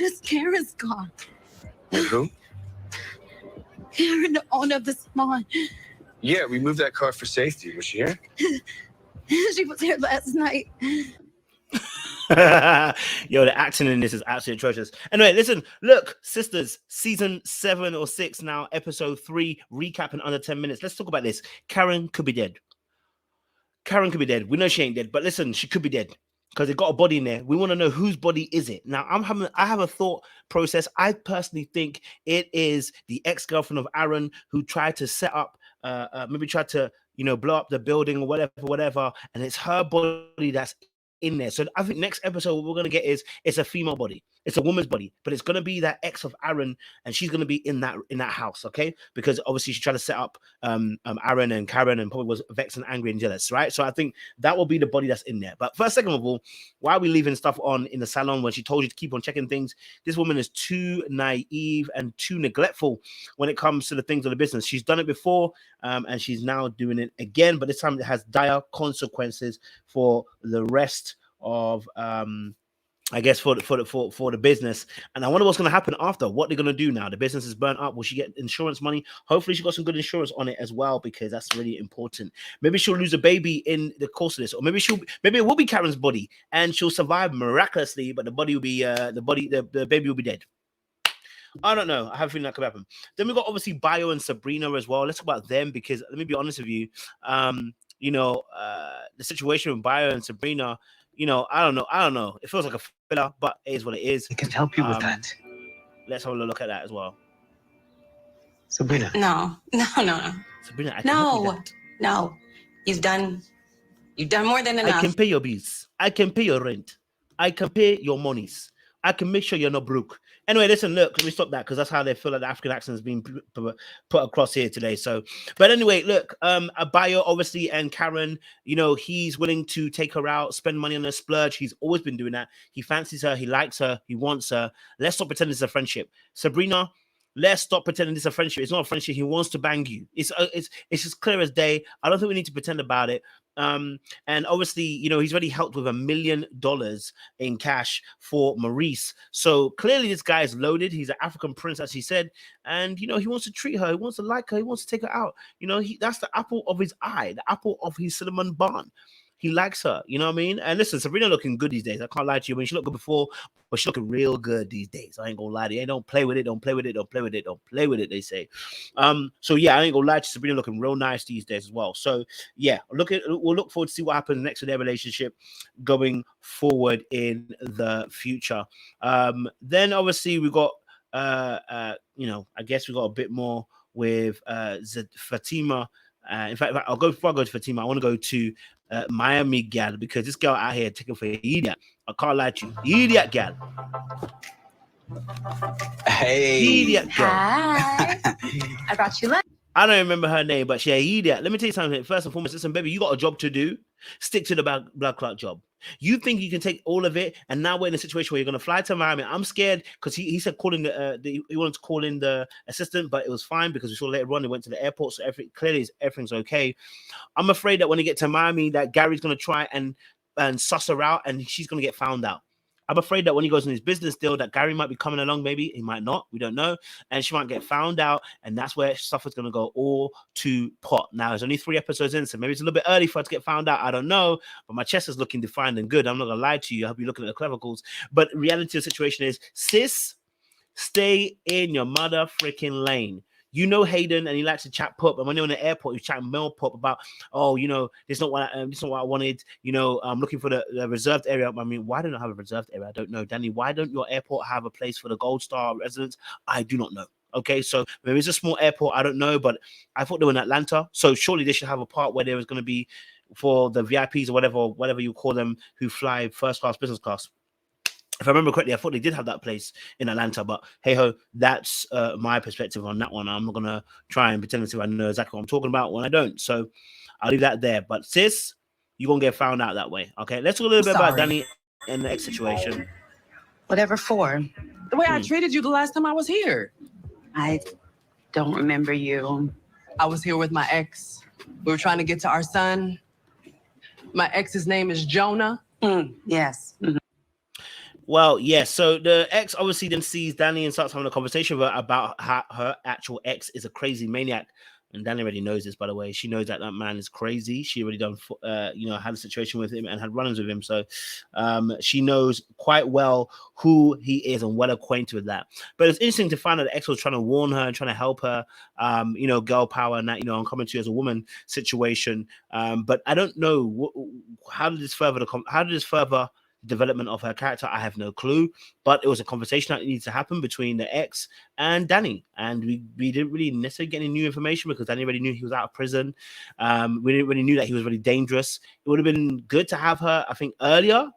Miss Karen's gone. Who? Karen, the owner of the salon. Yeah, we moved that car for safety. Was she here? She was here last night. Yo, the acting in this is absolutely atrocious. Anyway, listen, look, Sisters, season 7 or 6 now, episode 3, recap in under 10 minutes. Let's talk about this. Karen could be dead. Karen could be dead. We know she ain't dead, but listen, she could be dead because they got a body in there. We want to know whose body is it. Now, I have a thought process. I personally think it is the ex-girlfriend of Aaron who tried to set up, maybe tried to, blow up the building or whatever, and it's her body that's in there. So I think next episode what we're gonna get is it's a female body, it's a woman's body, but it's gonna be that ex of Aaron, and she's gonna be in that house, okay? Because obviously she tried to set up Aaron and Karen, and probably was vexed and angry and jealous, right? So I think that will be the body that's in there. But first, second of all, why are we leaving stuff on in the salon when she told you to keep on checking things? This woman is too naive and too neglectful when it comes to the things of the business. She's done it before, and she's now doing it again, but this time it has dire consequences for the rest of I guess for the business. And I wonder what's going to happen after. What they're going to do now. The business is burnt up. Will she get insurance money? Hopefully she got some good insurance on it as well, because that's really important. Maybe she'll lose a baby in the course of this, or maybe it will be Karen's body and she'll survive miraculously, but the body will be the baby will be dead. I don't know. I have a feeling that could happen. Then we got obviously Bayo and Sabrina as well. Let's talk about them, because let me be honest with you. The situation with Bayo and Sabrina, I don't know. It feels like a filler, but it is what it is. I can help you with that. Let's have a look at that as well. Sabrina. No. Sabrina, I can help you with that. No. You've done more than enough. I can pay your bills. I can pay your rent. I can pay your monies. I can make sure you're not broke. Anyway, listen, look, let me stop that, because that's how they feel like the African accent is being put across here today. So, but anyway, look, Bayo, obviously, and Karen, he's willing to take her out, spend money on her, splurge. He's always been doing that. He fancies her. He likes her. He wants her. Let's stop pretending it's a friendship. Sabrina, let's stop pretending it's a friendship. It's not a friendship. He wants to bang you. It's as clear as day. I don't think we need to pretend about it. And obviously, he's already helped with $1 million in cash for Maurice. So clearly this guy is loaded. He's an African prince, as he said. And, he wants to treat her. He wants to like her. He wants to take her out. That's the apple of his eye, the apple of his cinnamon bun. He likes her, you know what I mean? And listen, Sabrina looking good these days. I can't lie to you. I mean, she looked good before, but she's looking real good these days. I ain't gonna lie to you. Don't play with it. Don't play with it. Don't play with it. Don't play with it, they say. So yeah, I ain't gonna lie to you. Sabrina looking real nice these days as well. So yeah, we'll look forward to see what happens next with their relationship going forward in the future. Then obviously we got I guess we got a bit more with Fatima. In fact, before I go to Fatima, I want to go to Miami gal, because this girl out here taking for an idiot. I can't lie to you. Idiot gal. Hey. Idiot girl. Hi. I brought you lunch. I don't remember her name, but she an idiot. Let me tell you something. First and foremost, listen, baby, you got a job to do. Stick to the blood clot job. You think you can take all of it, and now we're in a situation where you're going to fly to Miami. I'm scared, because he said calling he wanted to call in the assistant, but it was fine because we saw later on they went to the airport, so everything's okay. I'm afraid that when they get to Miami, that Gary's going to try and suss her out, and she's going to get found out. I'm afraid that when he goes in his business deal, that Gary might be coming along. Maybe he might not. We don't know. And she might get found out. And that's where stuff is going to go all to pot. Now, there's only 3 episodes in, so maybe it's a little bit early for her to get found out. I don't know. But my chest is looking defined and good. I'm not going to lie to you. I hope you're looking at the clavicles. But reality of the situation is, sis, stay in your mother freaking lane. Hayden, and he likes to chat pup. And when they're in the airport, he's chatting male pup about, this is not what I wanted. I'm looking for the reserved area. I mean, why don't I have a reserved area? I don't know. Danny, why don't your airport have a place for the Gold Star residents? I do not know. Okay, so maybe it's a small airport. I don't know, but I thought they were in Atlanta. So surely they should have a part where there is going to be for the VIPs or whatever you call them, who fly first class, business class. If I remember correctly, I thought they did have that place in Atlanta, but hey ho, that's my perspective on that one. I'm not gonna try and pretend as if I know exactly what I'm talking about when I don't. So I'll leave that there. But sis, you're gonna get found out that way. Okay, let's talk a little bit about Danny and the ex situation. Whatever for. The way I treated you the last time I was here. I don't remember you. I was here with my ex. We were trying to get to our son. My ex's name is Jonah. Yes. Mm-hmm. Well, yes. So the ex obviously then sees Danny and starts having a conversation with her about how her actual ex is a crazy maniac. And Danny already knows this, by the way. She knows that that man is crazy. She already done, had a situation with him and had run-ins with him. So she knows quite well who he is and well acquainted with that. But it's interesting to find out the ex was trying to warn her and trying to help her, girl power and that, I'm coming to you as a woman situation. But I don't know how did this further development of her character. I have no clue, but it was a conversation that needed to happen between the ex and Danny, and we didn't really necessarily get any new information because Danny already knew he was out of prison. We didn't really knew that he was really dangerous. It would have been good to have her, I think, earlier,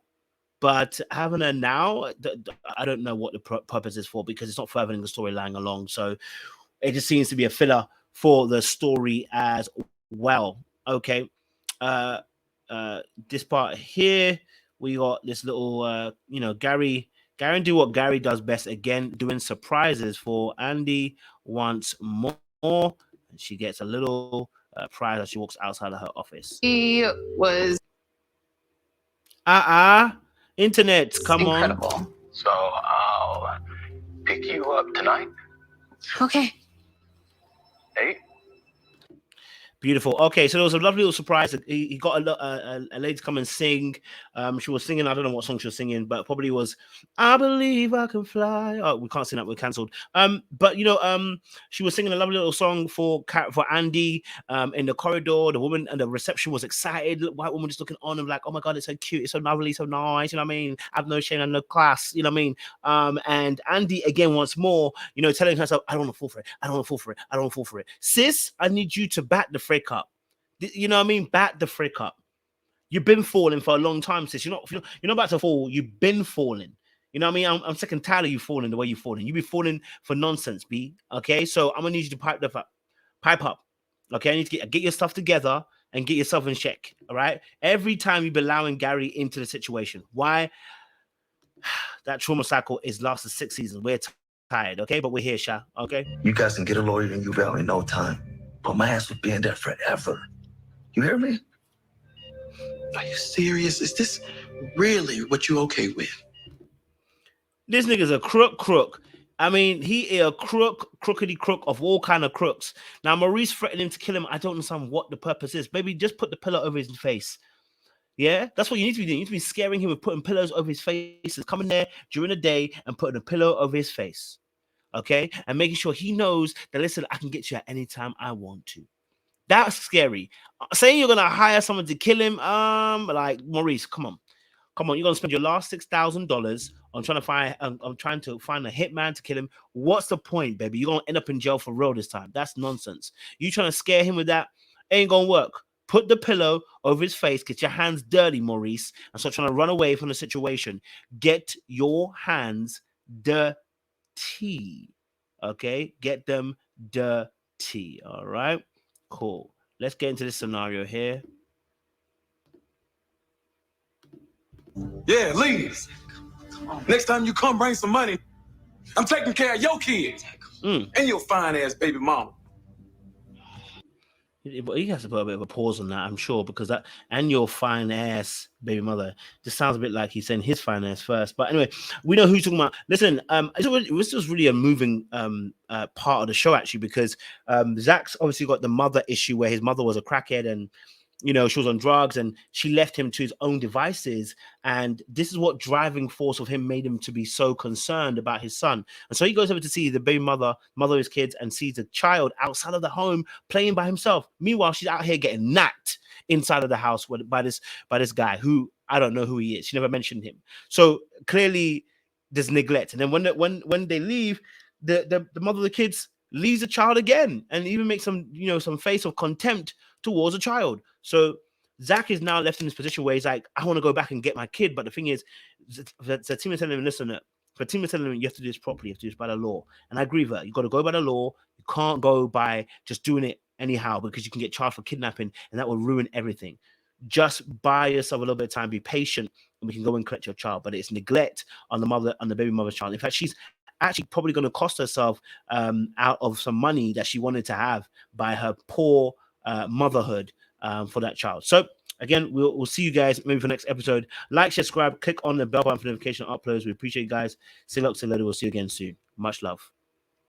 but having her now, I don't know what the purpose is for, because it's not furthering the storyline along. So it just seems to be a filler for the story as well. Okay, this part here. We got this little, Gary do what Gary does best again, doing surprises for Andy once more. And she gets a little prize as she walks outside of her office. He was Internet, come incredible. on. So I'll pick you up tonight. Okay. Hey. Beautiful. Okay, so there was a lovely little surprise. He got a lady to come and sing. She was singing, I don't know what song she was singing, but probably was "I Believe I Can Fly." Oh, we can't sing that, we're cancelled. But she was singing a lovely little song for Andy in the corridor. The woman and the reception was excited. White woman just looking on and like, oh my god, it's so cute, it's so lovely, so nice. You know what I mean? I've no shame and no class. You know what I mean? And Andy again once more, telling herself, I don't want to fall for it. I don't want to fall for it. I don't want to fall for it. Sis, I need you to back the frick up. You know what I mean? Back the frick up. You've been falling for a long time, sis. You're not about to fall. You've been falling. You know what I mean? I'm sick and tired of you falling the way you're falling. You be falling for nonsense, B. Okay, so I'm gonna need you to pipe up. Okay, I need to get your stuff together and get yourself in check. All right. Every time you've been allowing Gary into the situation, why? That trauma cycle is lasted 6 seasons. We're tired. Okay, but we're here, Sha. Okay. You guys can get a lawyer in Uville in no time, but my ass will be in there forever. You hear me? Are you serious? Is this really what you okay with? This nigga's a crook. I mean, he is a crookedy crook of all kind of crooks. Now, Maurice threatened him to kill him. I don't understand what the purpose is. Baby, just put the pillow over his face. Yeah, that's what you need to be doing. You need to be scaring him with putting pillows over his face, coming there during the day and putting a pillow over his face. Okay? And making sure he knows that, listen, I can get you at any time I want to. That's scary. Saying you're gonna hire someone to kill him, like Maurice, come on, you're gonna spend your last $6,000 on trying to find a hitman to kill him. What's the point, baby? You're gonna end up in jail for real this time. That's nonsense. You trying to scare him with that ain't gonna work. Put the pillow over his face, get your hands dirty, Maurice, and start trying to run away from the situation. Get your hands dirty. Okay, get them dirty. All right. Cool. Let's get into this scenario here. Yeah, leave. Next time you come, bring some money. I'm taking care of your kids and your fine ass baby mama. But he has to put a bit of a pause on that, I'm sure, because that and your fine ass baby mother just sounds a bit like he's saying his fine ass first. But anyway, we know who you're talking about. Listen, this was really a moving part of the show, actually, because Zach's obviously got the mother issue where his mother was a crackhead and she was on drugs and she left him to his own devices. And this is what driving force of him made him to be so concerned about his son. And so he goes over to see the baby mother of his kids and sees the child outside of the home playing by himself. Meanwhile, she's out here getting knocked inside of the house by this guy who I don't know who he is. She never mentioned him. So clearly there's neglect. And then when they leave, the mother of the kids leaves the child again and even makes some face of contempt towards a child. So Zach is now left in this position where he's like, I want to go back and get my kid. But the thing is, Fatima telling him, listen, Fatima telling him you have to do this properly, you have to do this by the law. And I agree with her. You got to go by the law. You can't go by just doing it anyhow because you can get charged for kidnapping and that will ruin everything. Just buy yourself a little bit of time, be patient, and we can go and collect your child. But it's neglect on the baby mother's child. In fact, she's actually probably going to cost herself out of some money that she wanted to have by her poor motherhood for that child. So Again, we'll see you guys maybe for the next episode. Like, subscribe, click on the bell button for notification uploads. We appreciate you guys. Say luck, say later. We'll see you again soon. Much love.